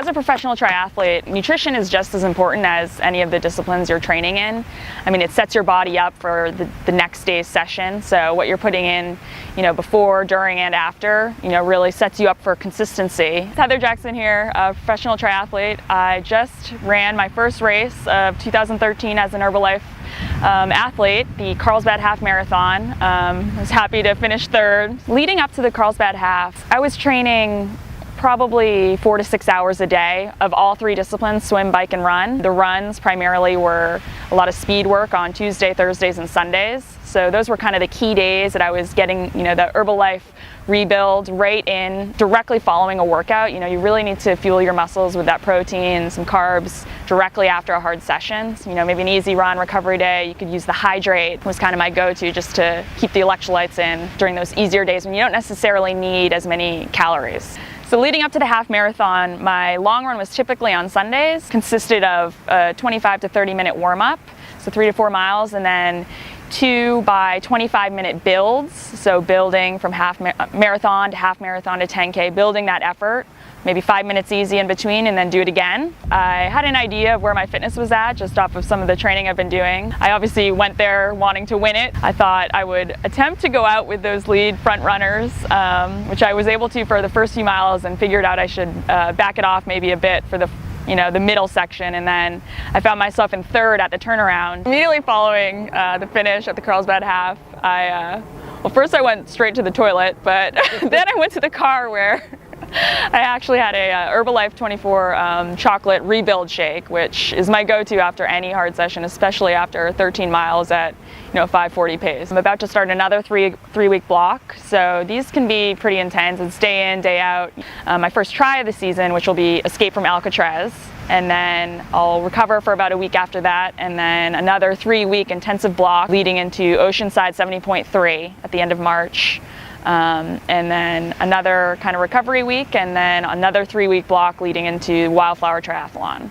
as a professional triathlete, nutrition is just as important as any of the disciplines you're training in. I mean, it sets your body up for the next day's session. So what you're putting in, before, during, and after, really sets you up for consistency. Heather Jackson here, a professional triathlete. I just ran my first race of 2013 as an Herbalife athlete, the Carlsbad Half Marathon. I was happy to finish third. Leading up to the Carlsbad Half, I was training probably 4 to 6 hours a day of all three disciplines, swim, bike, and run. The runs primarily were a lot of speed work on Tuesday, Thursdays, and Sundays. So those were kind of the key days that I was getting, the Herbalife rebuild right in, directly following a workout. You really need to fuel your muscles with that protein, some carbs directly after a hard session. So, maybe an easy run, recovery day. You could use the hydrate, was kind of my go-to just to keep the electrolytes in during those easier days when you don't necessarily need as many calories. So leading up to the half marathon, my long run was typically on Sundays, consisted of a 25 to 30 minute warm up, so 3 to 4 miles, and then 2 by 25-minute builds, so building from half marathon to 10K, building that effort, maybe 5 minutes easy in between, and then do it again. I had an idea of where my fitness was at just off of some of the training I've been doing. I obviously went there wanting to win it. I thought I would attempt to go out with those lead front runners, which I was able to for the first few miles, and figured out I should back it off maybe a bit for the middle section, and then I found myself in third at the turnaround. Immediately following the finish at the Carlsbad Half, first I went straight to the toilet, but then I went to the car where I actually had a Herbalife 24 chocolate rebuild shake, which is my go-to after any hard session, especially after 13 miles at 5:40 pace. I'm about to start another three-week block, so these can be pretty intense. It's day in, day out. My first try of the season, which will be Escape from Alcatraz, and then I'll recover for about a week after that, and then another 3-week intensive block leading into Oceanside 70.3 at the end of March. And then another kind of recovery week, and then another 3-week block leading into Wildflower Triathlon.